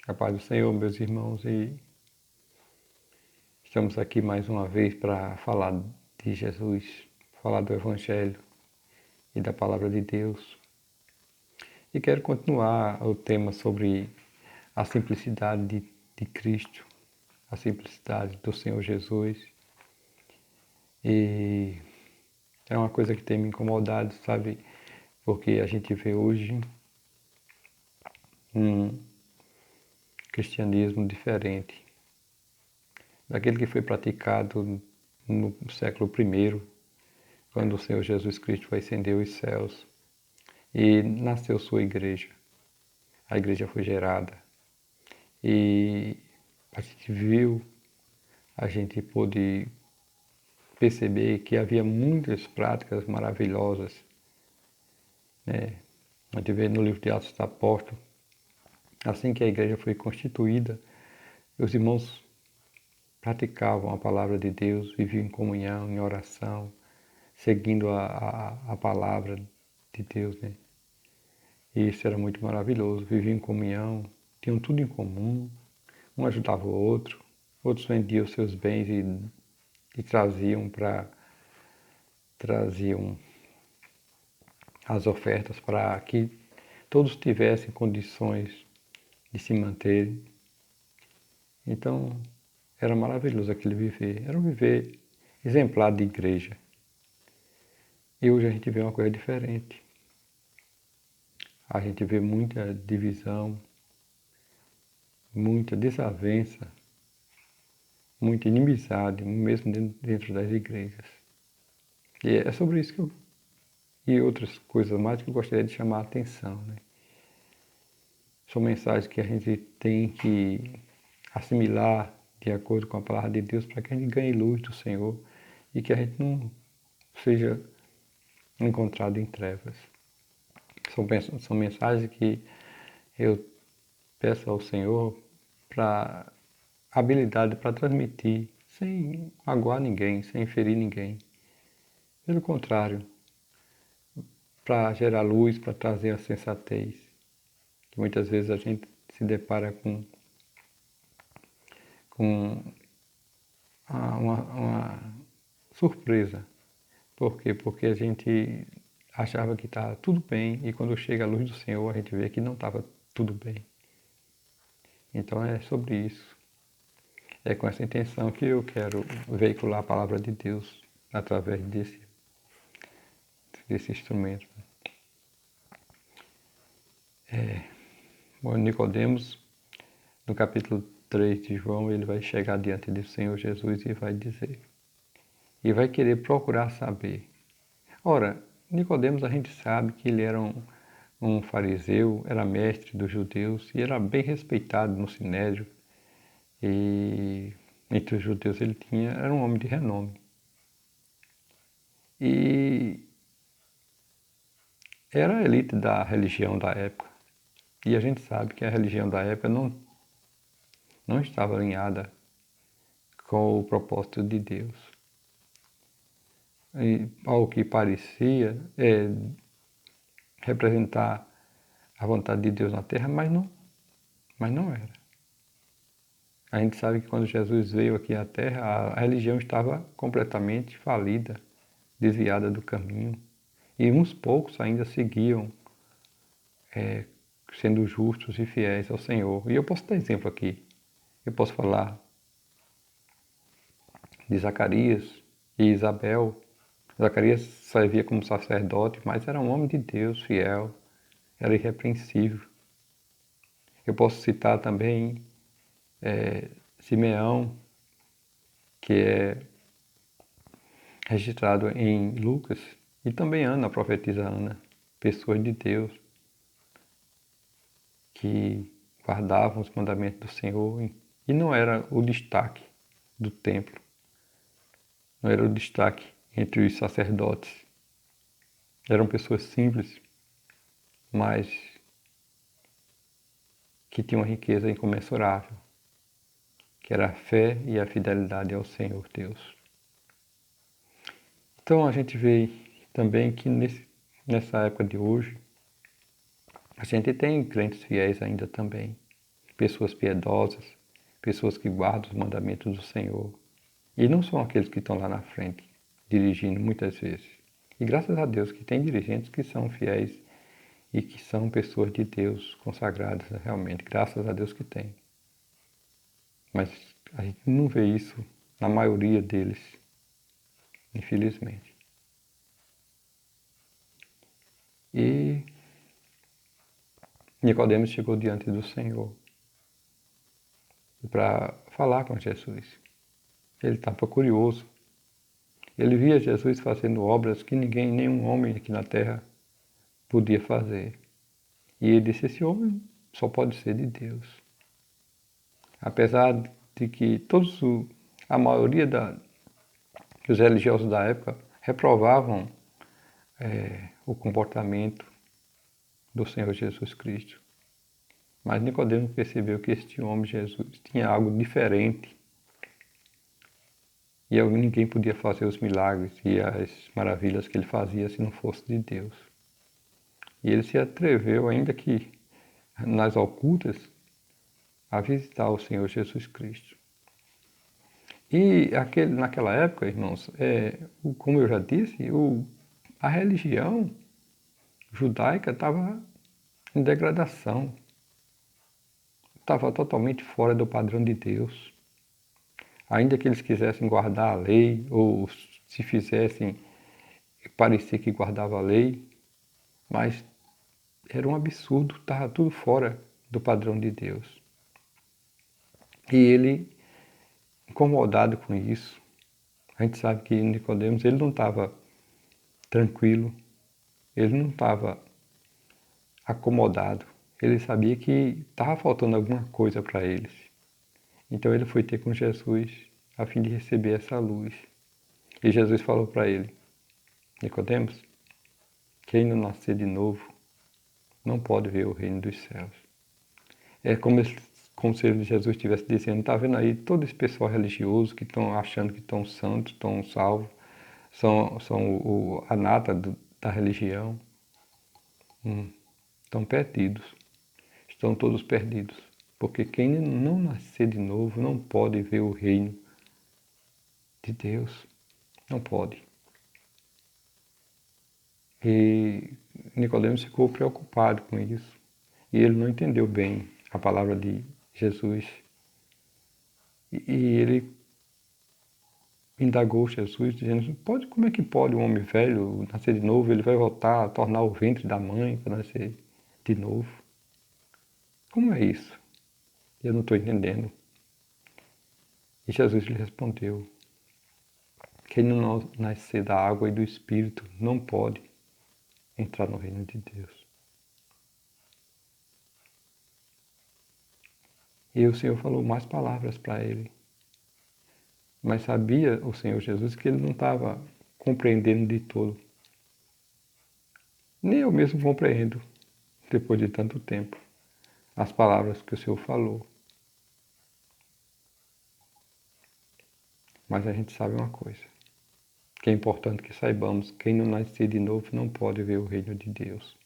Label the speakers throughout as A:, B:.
A: A paz do Senhor, meus irmãos, e estamos aqui mais uma vez para falar de Jesus, falar do Evangelho e da Palavra de Deus. E quero continuar o tema sobre a simplicidade de Cristo, a simplicidade do Senhor Jesus. E é uma coisa que tem me incomodado, sabe? Porque a gente vê hoje um cristianismo diferente daquele que foi praticado no século I, quando o Senhor Jesus Cristo ascendeu os céus e nasceu sua igreja. A igreja foi gerada e a gente viu, a gente pôde perceber que havia muitas práticas maravilhosas, né? A gente vê no livro de Atos dos Apóstolos, assim que a igreja foi constituída, os irmãos praticavam a palavra de Deus, viviam em comunhão, em oração, seguindo a palavra de Deus, né? E isso era muito maravilhoso, viviam em comunhão, tinham tudo em comum, um ajudava o outro, outros vendiam seus bens e traziam as ofertas para que todos tivessem condições de se manterem. Então, era maravilhoso aquele viver, era um viver exemplar de igreja. E hoje a gente vê uma coisa diferente. A gente vê muita divisão, muita desavença, muita inimizade, mesmo dentro das igrejas. E é sobre isso que eu, e outras coisas mais que eu gostaria de chamar a atenção, né? São mensagens que a gente tem que assimilar de acordo com a palavra de Deus para que a gente ganhe luz do Senhor e que a gente não seja encontrado em trevas. São mensagens que eu peço ao Senhor para habilidade para transmitir sem magoar ninguém, sem ferir ninguém. Pelo contrário, para gerar luz, para trazer a sensatez, que muitas vezes a gente se depara com uma surpresa. Por quê? Porque a gente achava que estava tudo bem e quando chega a luz do Senhor a gente vê que não estava tudo bem. Então é sobre isso. É com essa intenção que eu quero veicular a palavra de Deus através desse instrumento. Bom, Nicodemos, no capítulo 3 de João, ele vai chegar diante do Senhor Jesus e vai dizer, e vai querer procurar saber. Ora, Nicodemos a gente sabe que ele era um fariseu, era mestre dos judeus e era bem respeitado no sinédrio. E entre os judeus ele era um homem de renome. E era a elite da religião da época. E a gente sabe que a religião da época não estava alinhada com o propósito de Deus. E, ao que parecia representar a vontade de Deus na terra, mas não era. A gente sabe que quando Jesus veio aqui à terra, a religião estava completamente falida, desviada do caminho. E uns poucos ainda seguiam sendo justos e fiéis ao Senhor. E eu posso dar exemplo aqui. Eu posso falar de Zacarias e Isabel. Zacarias servia como sacerdote, mas era um homem de Deus, fiel, era irrepreensível. Eu posso citar também Simeão, que é registrado em Lucas, e também Ana, a profetisa Ana, pessoas de Deus, que guardavam os mandamentos do Senhor e não era o destaque do templo, não era o destaque entre os sacerdotes. Eram pessoas simples, mas que tinham uma riqueza incomensurável, que era a fé e a fidelidade ao Senhor Deus. Então a gente vê também que nessa época de hoje, a gente tem crentes fiéis ainda também, pessoas piedosas, pessoas que guardam os mandamentos do Senhor. E não são aqueles que estão lá na frente, dirigindo muitas vezes. E graças a Deus que tem dirigentes que são fiéis e que são pessoas de Deus consagradas realmente. Graças a Deus que tem. Mas a gente não vê isso na maioria deles, infelizmente. E Nicodemos chegou diante do Senhor para falar com Jesus. Ele estava curioso. Ele via Jesus fazendo obras que ninguém, nenhum homem aqui na terra podia fazer. E ele disse, esse homem só pode ser de Deus. Apesar de que a maioria dos religiosos da época reprovavam o comportamento do Senhor Jesus Cristo. Mas Nicodemos percebeu que este homem Jesus tinha algo diferente. E ninguém podia fazer os milagres e as maravilhas que ele fazia se não fosse de Deus. E ele se atreveu, ainda que nas ocultas, a visitar o Senhor Jesus Cristo. E naquela época, irmãos, como eu já disse, a religião judaica estava em degradação, estava totalmente fora do padrão de Deus. Ainda que eles quisessem guardar a lei, ou se fizessem parecer que guardava a lei, mas era um absurdo, estava tudo fora do padrão de Deus. E ele, incomodado com isso, a gente sabe que Nicodemos, ele não estava tranquilo, ele não estava acomodado, ele sabia que estava faltando alguma coisa para eles. Então ele foi ter com Jesus a fim de receber essa luz. E Jesus falou para ele, Nicodemos, quem não nascer de novo não pode ver o reino dos céus. É como se Jesus estivesse dizendo, está vendo aí todo esse pessoal religioso que estão achando que estão santos, estão salvos, são a nata da religião, estão perdidos, estão todos perdidos. Porque quem não nascer de novo não pode ver o reino de Deus. Não pode. E Nicodemos ficou preocupado com isso. E ele não entendeu bem a palavra de Jesus. E ele indagou Jesus, dizendo, como é que pode um homem velho nascer de novo? Ele vai voltar a tornar o ventre da mãe para nascer de novo. Como é isso? Eu não estou entendendo. E Jesus lhe respondeu, quem não nascer da água e do Espírito não pode entrar no reino de Deus. E o Senhor falou mais palavras para ele. Mas sabia o Senhor Jesus que ele não estava compreendendo de todo. Nem eu mesmo compreendo, depois de tanto tempo, as palavras que o Senhor falou. Mas a gente sabe uma coisa, que é importante que saibamos, quem não nascer de novo não pode ver o reino de Deus.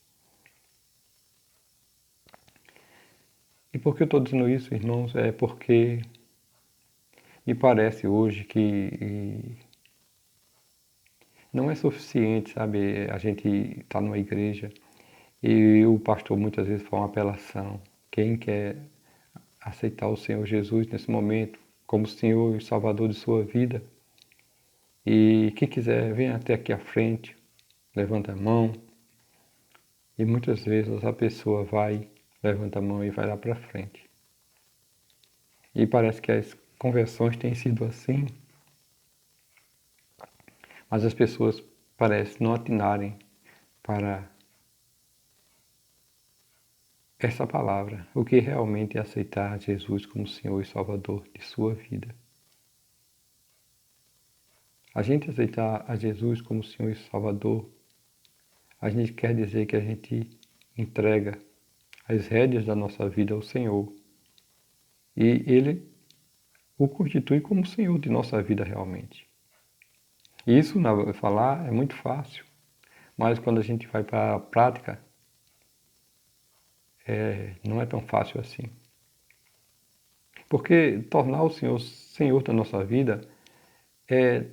A: E por que eu estou dizendo isso, irmãos? É porque me parece hoje que não é suficiente, sabe, a gente estar numa igreja e o pastor muitas vezes faz uma apelação. Quem quer aceitar o Senhor Jesus nesse momento como Senhor e Salvador de sua vida, e quem quiser, venha até aqui à frente, levanta a mão, e muitas vezes a pessoa vai, levanta a mão e vai lá para frente. E parece que as conversões têm sido assim, mas as pessoas parecem não atinarem para essa palavra, o que realmente é aceitar Jesus como Senhor e Salvador de sua vida. A gente aceitar a Jesus como Senhor e Salvador, a gente quer dizer que a gente entrega as rédeas da nossa vida ao Senhor. E Ele o constitui como Senhor de nossa vida realmente. E isso, falar, é muito fácil, mas quando a gente vai para a prática, não é tão fácil assim. Porque tornar o Senhor Senhor da nossa vida é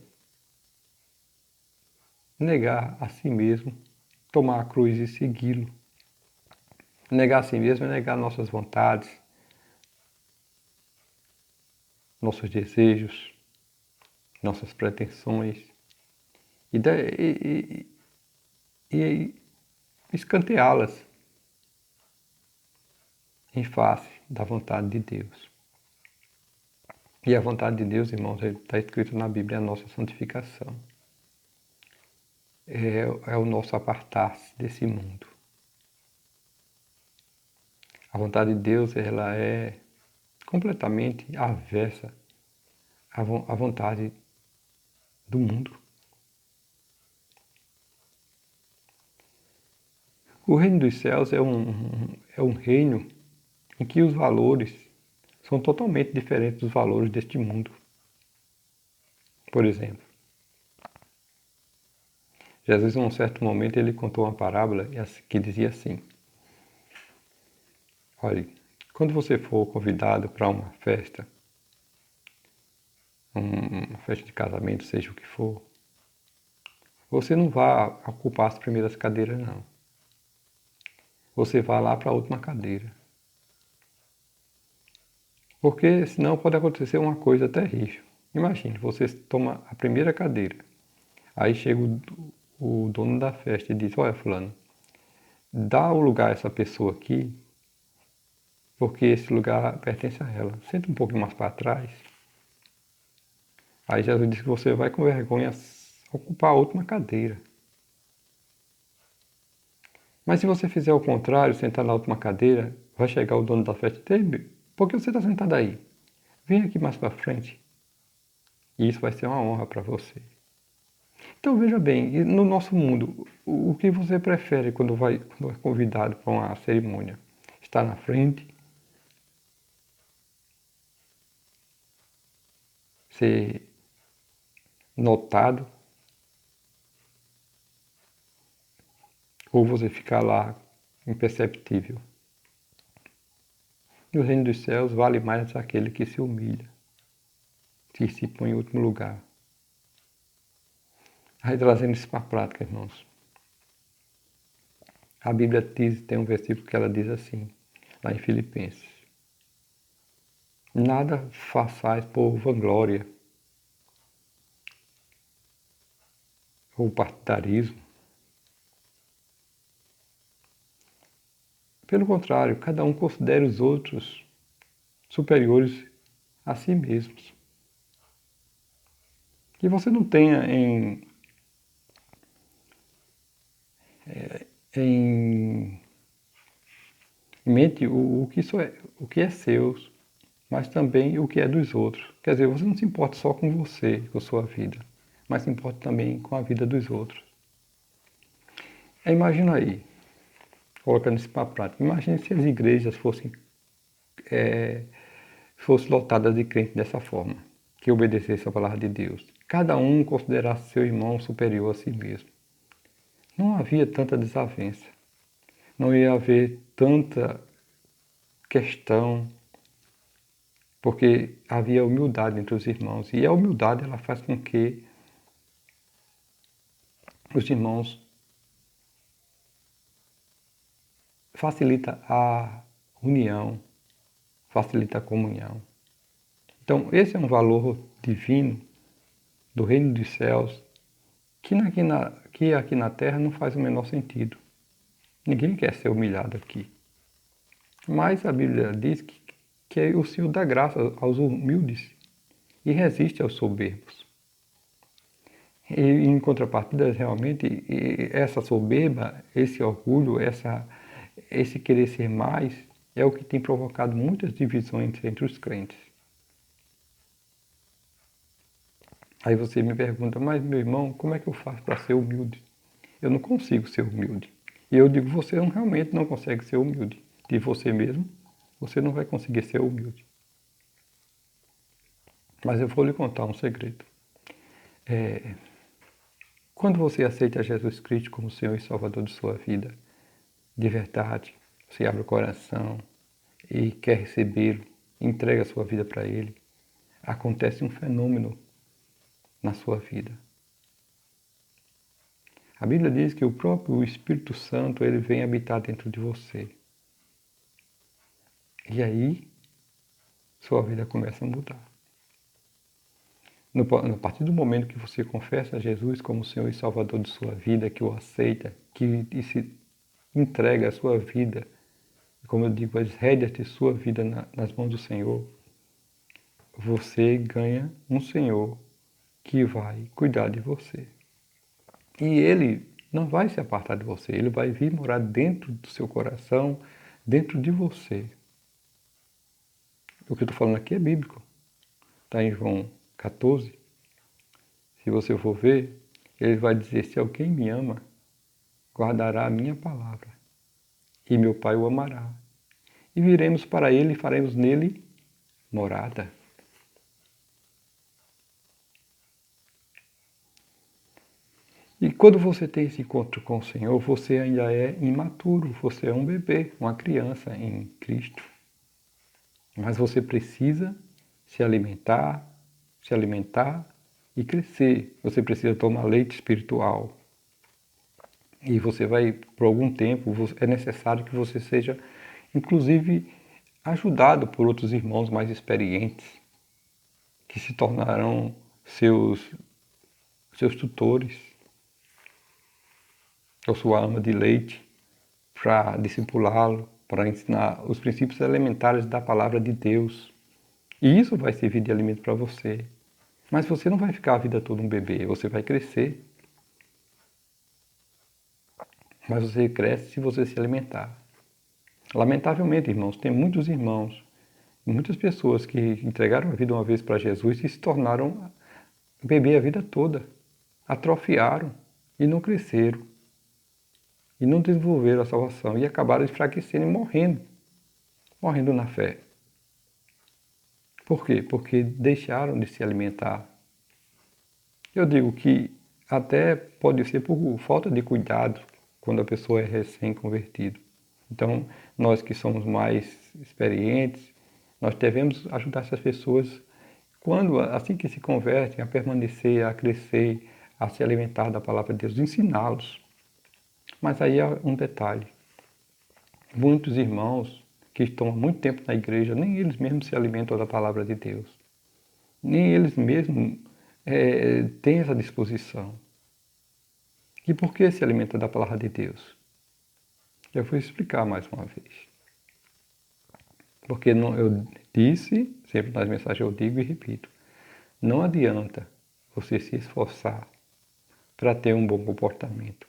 A: negar a si mesmo, tomar a cruz e segui-lo. Negar a si mesmo é negar nossas vontades, nossos desejos, nossas pretensões e, e escanteá-las em face da vontade de Deus. E a vontade de Deus, irmãos, está escrito na Bíblia, é a nossa santificação. É o nosso apartar-se desse mundo. A vontade de Deus, ela é completamente avessa à vontade do mundo. O reino dos céus é um reino em que os valores são totalmente diferentes dos valores deste mundo. Por exemplo, Jesus, em um certo momento, ele contou uma parábola que dizia assim: olhe, quando você for convidado para uma festa de casamento, seja o que for, você não vá ocupar as primeiras cadeiras, não. Você vá lá para a última cadeira. Porque senão pode acontecer uma coisa terrível. Imagine, você toma a primeira cadeira. Aí chega o dono da festa e diz: olha, fulano, dá o lugar a essa pessoa aqui, porque esse lugar pertence a ela. Senta um pouquinho mais para trás. Aí Jesus diz que você vai com vergonha ocupar a última cadeira. Mas se você fizer o contrário, sentar na última cadeira, vai chegar o dono da festa e dizer: por que você está sentado aí? Vem aqui mais para frente. E isso vai ser uma honra para você. Então veja bem, no nosso mundo, o que você prefere quando é convidado para uma cerimônia? Estar na frente? Ser notado? Ou você ficar lá imperceptível? No reino dos céus vale mais aquele que se humilha, que se põe em último lugar. Aí trazendo isso para a prática, irmãos. A Bíblia tem um versículo que ela diz assim, lá em Filipenses: nada façais por vanglória ou partidarismo. Pelo contrário, cada um considere os outros superiores a si mesmos. Que você não tenha em mente o que é seu, mas também o que é dos outros. Quer dizer, você não se importa só com você, com a sua vida, mas se importa também com a vida dos outros. Imagina aí, colocando isso para a prática, imagine se as igrejas fossem lotadas de crentes dessa forma, que obedecessem a palavra de Deus. Cada um considerasse seu irmão superior a si mesmo. Não havia tanta desavença, não ia haver tanta questão, porque havia humildade entre os irmãos. E a humildade ela faz com que os irmãos facilita a união, facilita a comunhão. Então, esse é um valor divino do reino dos céus que aqui na terra não faz o menor sentido. Ninguém quer ser humilhado aqui. Mas a Bíblia diz que o Senhor dá graça aos humildes e resiste aos soberbos. E, em contrapartida, realmente, essa soberba, esse orgulho, esse querer ser mais, é o que tem provocado muitas divisões entre os crentes. Aí você me pergunta: mas meu irmão, como é que eu faço para ser humilde? Eu não consigo ser humilde. E eu digo: você realmente não consegue ser humilde. De você mesmo, você não vai conseguir ser humilde. Mas eu vou lhe contar um segredo. Quando você aceita Jesus Cristo como Senhor e Salvador de sua vida, de verdade, você abre o coração e quer recebê-lo, entrega a sua vida para Ele, acontece um fenômeno na sua vida. A Bíblia diz que o próprio Espírito Santo ele vem habitar dentro de você. E aí, sua vida começa a mudar. A partir do momento que você confessa a Jesus como Senhor e Salvador de sua vida, que o aceita, que se entrega a sua vida, como eu digo, as rédeas de sua vida nas mãos do Senhor, você ganha um Senhor que vai cuidar de você. E Ele não vai se apartar de você, Ele vai vir morar dentro do seu coração, dentro de você. O que eu estou falando aqui é bíblico. Está em João 14. Se você for ver, ele vai dizer, se alguém me ama, guardará a minha palavra, e meu Pai o amará. E viremos para ele e faremos nele morada. E quando você tem esse encontro com o Senhor, você ainda é imaturo, você é um bebê, uma criança em Cristo. Mas você precisa se alimentar e crescer. Você precisa tomar leite espiritual. E você vai, por algum tempo, é necessário que você seja, inclusive, ajudado por outros irmãos mais experientes, que se tornarão seus tutores, ou sua ama de leite, para discipulá-lo, para ensinar os princípios elementares da palavra de Deus. E isso vai servir de alimento para você. Mas você não vai ficar a vida toda um bebê, você vai crescer. Mas você cresce se você se alimentar. Lamentavelmente, irmãos, tem muitos irmãos, muitas pessoas que entregaram a vida uma vez para Jesus e se tornaram bebê a vida toda. Atrofiaram e não cresceram. E não desenvolveram a salvação e acabaram enfraquecendo e morrendo na fé. Por quê? Porque deixaram de se alimentar. Eu digo que até pode ser por falta de cuidado quando a pessoa é recém-convertida. Então, nós que somos mais experientes, nós devemos ajudar essas pessoas assim que se convertem, a permanecer, a crescer, a se alimentar da palavra de Deus, ensiná-los. Mas aí há um detalhe. Muitos irmãos que estão há muito tempo na igreja, nem eles mesmos se alimentam da palavra de Deus. Nem eles mesmos têm essa disposição. E por que se alimenta da palavra de Deus? Eu vou explicar mais uma vez. Porque eu disse, sempre nas mensagens eu digo e repito, não adianta você se esforçar para ter um bom comportamento.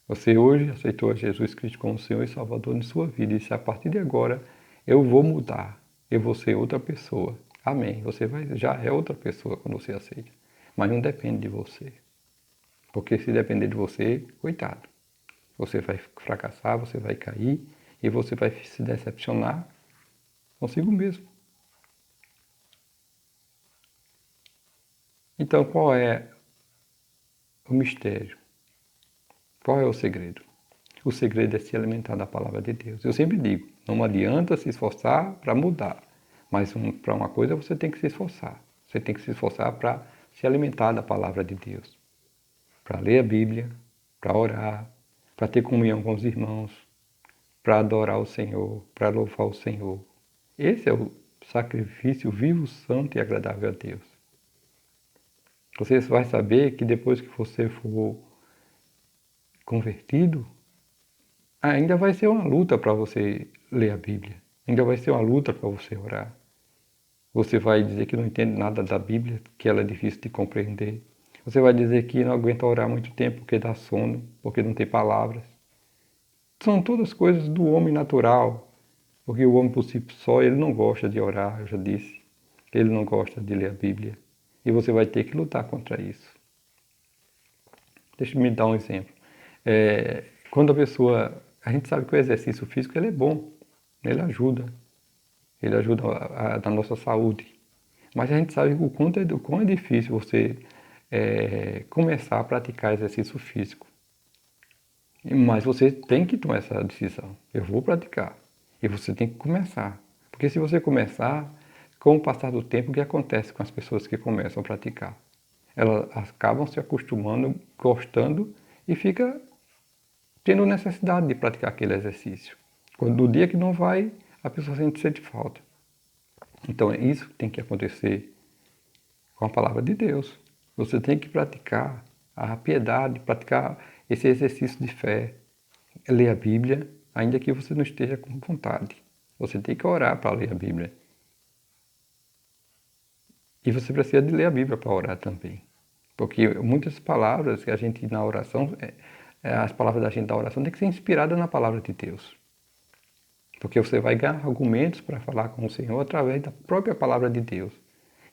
A: Você hoje aceitou a Jesus Cristo como Senhor e Salvador de sua vida e disse, a partir de agora eu vou mudar, eu vou ser outra pessoa. Amém. Você já é outra pessoa quando você aceita. Mas não depende de você. Porque se depender de você, coitado. Você vai fracassar, você vai cair e você vai se decepcionar consigo mesmo. Então, qual é o mistério? Qual é o segredo? O segredo é se alimentar da palavra de Deus. Eu sempre digo, não adianta se esforçar para mudar, mas para uma coisa você tem que se esforçar. Você tem que se esforçar para se alimentar da palavra de Deus. Para ler a Bíblia, para orar, para ter comunhão com os irmãos, para adorar o Senhor, para louvar o Senhor. Esse é o sacrifício vivo, santo e agradável a Deus. Você vai saber que depois que você for convertido, ainda vai ser uma luta para você ler a Bíblia. Ainda vai ser uma luta para você orar. Você vai dizer que não entende nada da Bíblia, que ela é difícil de compreender. Você vai dizer que não aguenta orar muito tempo porque dá sono, porque não tem palavras. São todas coisas do homem natural, porque o homem por si só, ele não gosta de orar, eu já disse. Ele não gosta de ler a Bíblia. E você vai ter que lutar contra isso. Deixa eu me dar um exemplo. Quando a gente sabe que o exercício físico ele é bom, ele ajuda na nossa saúde. Mas a gente sabe o quão é difícil você começar a praticar exercício físico. Mas você tem que tomar essa decisão. Eu vou praticar. E você tem que começar. Porque se você começar, com o passar do tempo, o que acontece com as pessoas que começam a praticar? Elas acabam se acostumando, gostando e fica tendo necessidade de praticar aquele exercício. Quando no dia que não vai, a pessoa sente falta. Então é isso que tem que acontecer com a palavra de Deus. Você tem que praticar a piedade, praticar esse exercício de fé, ler a Bíblia, ainda que você não esteja com vontade. Você tem que orar para ler a Bíblia. E você precisa de ler a Bíblia para orar também. Porque muitas palavras que a gente na oração, as palavras da gente da oração tem que ser inspiradas na palavra de Deus. Porque você vai ganhar argumentos para falar com o Senhor através da própria palavra de Deus.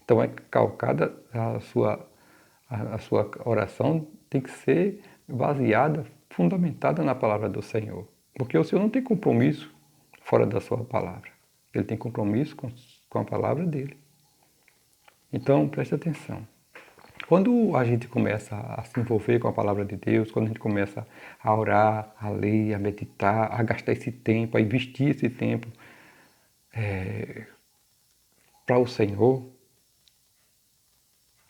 A: Então é calcada a sua oração tem que ser baseada, fundamentada na palavra do Senhor. Porque o Senhor não tem compromisso fora da sua palavra. Ele tem compromisso com a palavra dele. Então preste atenção. Quando a gente começa a se envolver com a palavra de Deus, quando a gente começa a orar, a ler, a meditar, a gastar esse tempo, a investir esse tempo para o Senhor,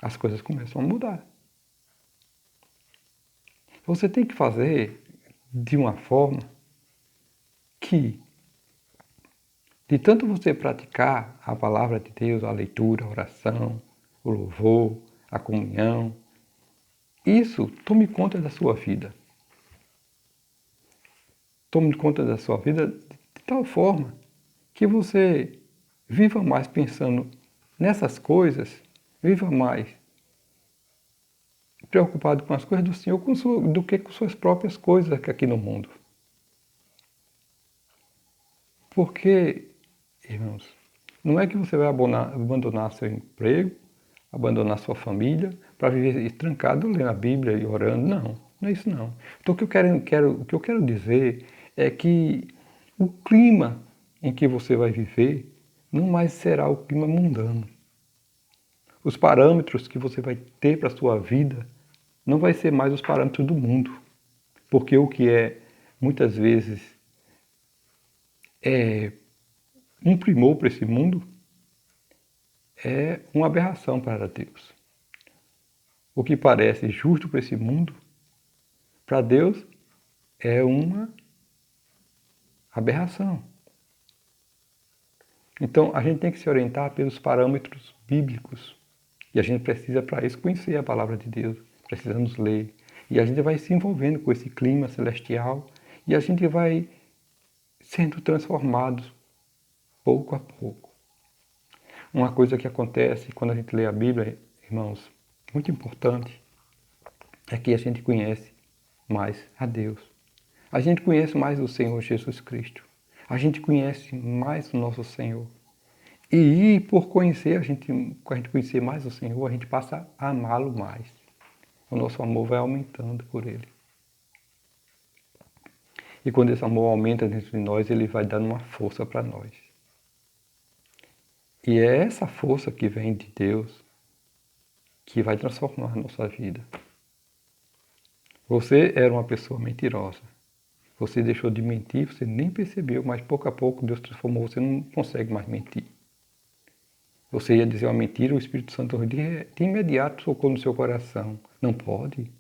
A: as coisas começam a mudar. Você tem que fazer de uma forma que, de tanto você praticar a palavra de Deus, a leitura, a oração, o louvor, a comunhão, isso tome conta da sua vida. Tome conta da sua vida de tal forma que você viva mais pensando nessas coisas, viva mais preocupado com as coisas do Senhor do que com suas próprias coisas aqui no mundo. Porque, irmãos, não é que você vai abandonar seu emprego, abandonar sua família para viver trancado lendo a Bíblia e orando. Não, não é isso não. Então o que eu quero dizer é que o clima em que você vai viver não mais será o clima mundano. Os parâmetros que você vai ter para a sua vida não vai ser mais os parâmetros do mundo. Porque o que é, muitas vezes, um primor para esse mundo é uma aberração para Deus. O que parece justo para esse mundo, para Deus, é uma aberração. Então, a gente tem que se orientar pelos parâmetros bíblicos. E a gente precisa, para isso, conhecer a palavra de Deus. Precisamos ler. E a gente vai se envolvendo com esse clima celestial e a gente vai sendo transformado pouco a pouco. Uma coisa que acontece quando a gente lê a Bíblia, irmãos, muito importante, é que a gente conhece mais a Deus. A gente conhece mais o Senhor Jesus Cristo. A gente conhece mais o nosso Senhor. E por conhecer, a gente conhecer mais o Senhor, a gente passa a amá-lo mais. O nosso amor vai aumentando por Ele. E quando esse amor aumenta dentro de nós, Ele vai dando uma força para nós. E é essa força que vem de Deus que vai transformar a nossa vida. Você era uma pessoa mentirosa. Você deixou de mentir, você nem percebeu, mas pouco a pouco Deus transformou, você não consegue mais mentir. Você ia dizer uma mentira, o Espírito Santo de imediato tocou no seu coração. Não pode.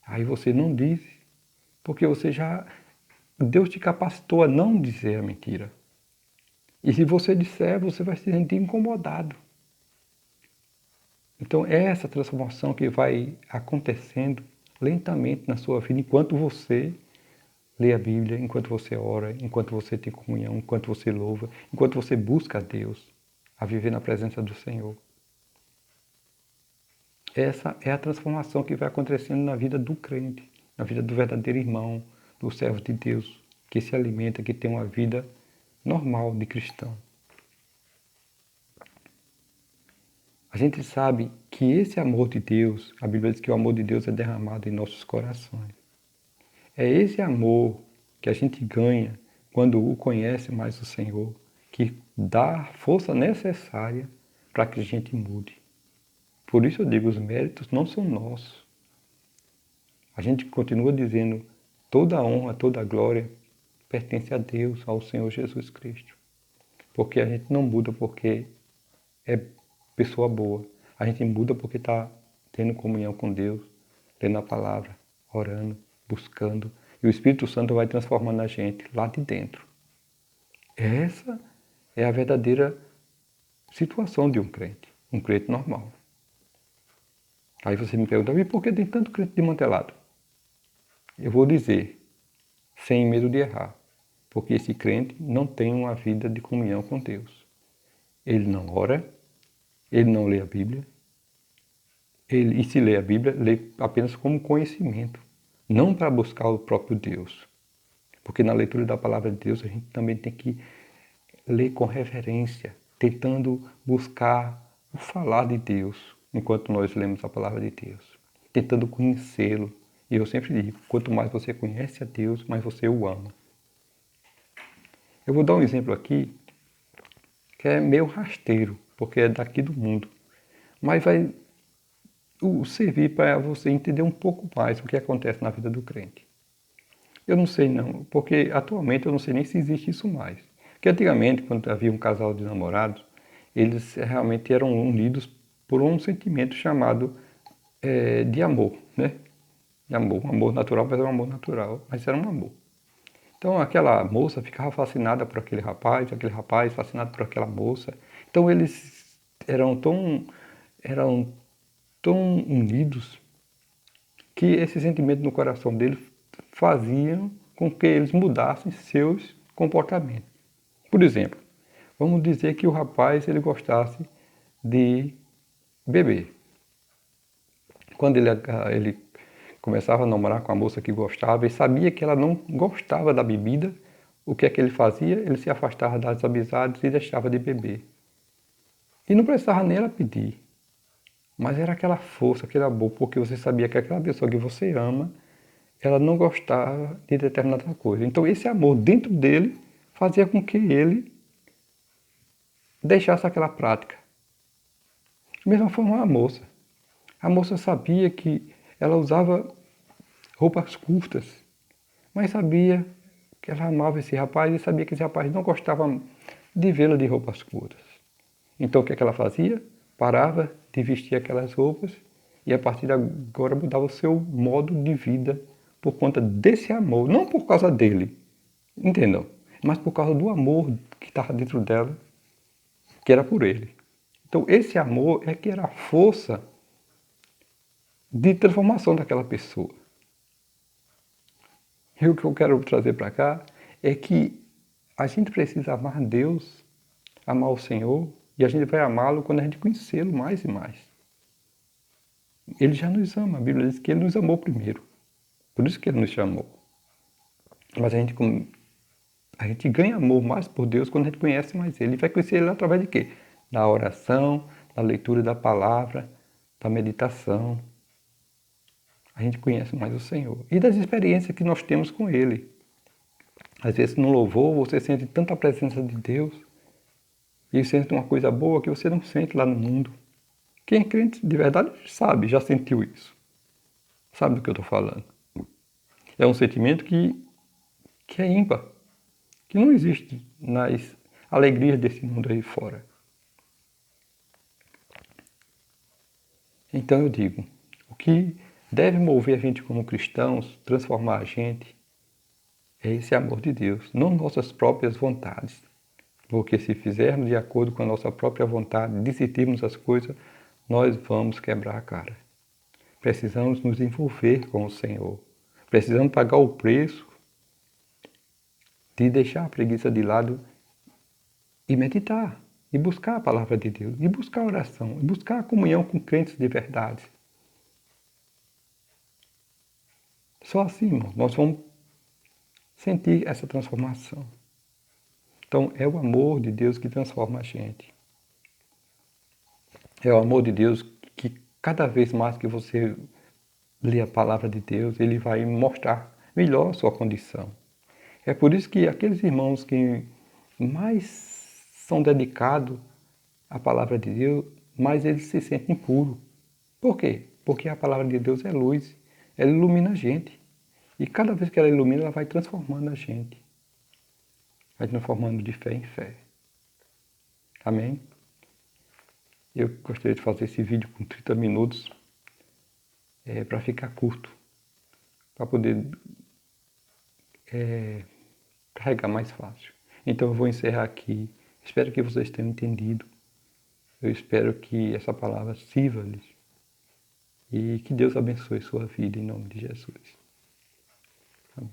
A: Aí você não diz, porque Deus te capacitou a não dizer a mentira. E se você disser, você vai se sentir incomodado. Então é essa transformação que vai acontecendo lentamente na sua vida, enquanto você lê a Bíblia, enquanto você ora, enquanto você tem comunhão, enquanto você louva, enquanto você busca a Deus, a viver na presença do Senhor. Essa é a transformação que vai acontecendo na vida do crente, na vida do verdadeiro irmão, do servo de Deus, que se alimenta, que tem uma vida normal de cristão. A gente sabe que esse amor de Deus, a Bíblia diz que o amor de Deus é derramado em nossos corações. É esse amor que a gente ganha quando o conhece mais o Senhor, que dá a força necessária para que a gente mude. Por isso eu digo, os méritos não são nossos. A gente continua dizendo, toda a honra, toda a glória pertence a Deus, ao Senhor Jesus Cristo. Porque a gente não muda porque é pessoa boa. A gente muda porque está tendo comunhão com Deus, lendo a palavra, orando, buscando. E o Espírito Santo vai transformando a gente lá de dentro. Essa é a verdadeira situação de um crente normal. Aí você me pergunta, e por que tem tanto crente desmantelado? Eu vou dizer, sem medo de errar, porque esse crente não tem uma vida de comunhão com Deus. Ele não ora, ele não lê a Bíblia, e se lê a Bíblia, lê apenas como conhecimento, não para buscar o próprio Deus. Porque na leitura da palavra de Deus a gente também tem que ler com reverência, tentando buscar o falar de Deus, enquanto nós lemos a palavra de Deus, tentando conhecê-lo. E eu sempre digo, quanto mais você conhece a Deus, mais você o ama. Eu vou dar um exemplo aqui, que é meio rasteiro, porque é daqui do mundo, mas vai servir para você entender um pouco mais o que acontece na vida do crente. Eu não sei não, porque atualmente eu não sei nem se existe isso mais. Porque antigamente, quando havia um casal de namorados, eles realmente eram unidos por um sentimento chamado de amor, né? De amor, um amor natural, mas era um amor natural, mas era um amor. Então aquela moça ficava fascinada por aquele rapaz fascinado por aquela moça. Então eles eram tão unidos que esse sentimento no coração deles faziam com que eles mudassem seus comportamentos. Por exemplo, vamos dizer que o rapaz ele gostasse de beber. Quando ele começava a namorar com a moça que gostava e sabia que ela não gostava da bebida, o que é que ele fazia? Ele se afastava das amizades e deixava de beber. E não precisava nem ela pedir. Mas era aquela força, aquele amor, porque você sabia que aquela pessoa que você ama, ela não gostava de determinada coisa. Então esse amor dentro dele fazia com que ele deixasse aquela prática. Da mesma forma a moça. A moça sabia que ela usava roupas curtas, mas sabia que ela amava esse rapaz e sabia que esse rapaz não gostava de vê-la de roupas curtas. Então o que é que ela fazia? Parava de vestir aquelas roupas e a partir de agora mudava o seu modo de vida por conta desse amor, não por causa dele, entendam? Mas por causa do amor que estava dentro dela, que era por ele. Então esse amor é que era a força de transformação daquela pessoa. E o que eu quero trazer para cá é que a gente precisa amar Deus, amar o Senhor, e a gente vai amá-lo quando a gente conhecê-lo mais e mais. Ele já nos ama, a Bíblia diz que ele nos amou primeiro. Por isso que ele nos chamou. Mas a gente ganha amor mais por Deus quando a gente conhece mais ele. E vai conhecer ele através de quê? Da oração, da leitura da palavra, da meditação. A gente conhece mais o Senhor. E das experiências que nós temos com ele. Às vezes no louvor você sente tanta presença de Deus e sente uma coisa boa que você não sente lá no mundo. Quem é crente de verdade sabe, já sentiu isso. Sabe do que eu estou falando. É um sentimento que é ímpar, que não existe nas alegrias desse mundo aí fora. Então eu digo, o que deve mover a gente como cristãos, transformar a gente, é esse amor de Deus, não nossas próprias vontades. Porque se fizermos de acordo com a nossa própria vontade, decidirmos as coisas, nós vamos quebrar a cara. Precisamos nos envolver com o Senhor. Precisamos pagar o preço de deixar a preguiça de lado e meditar, e buscar a palavra de Deus, e buscar a oração, e buscar a comunhão com crentes de verdade. Só assim, irmão, nós vamos sentir essa transformação. Então, é o amor de Deus que transforma a gente. É o amor de Deus que cada vez mais que você lê a palavra de Deus, ele vai mostrar melhor a sua condição. É por isso que aqueles irmãos que mais são dedicados à palavra de Deus, mais eles se sentem puros. Por quê? Porque a palavra de Deus é luz, ela ilumina a gente. E cada vez que ela ilumina, ela vai transformando a gente. Vai transformando de fé em fé. Amém? Eu gostaria de fazer esse vídeo com 30 minutos para ficar curto, para poder carregar mais fácil. Então eu vou encerrar aqui. Espero que vocês tenham entendido. Eu espero que essa palavra sirva-lhes. E que Deus abençoe sua vida em nome de Jesus. Amém.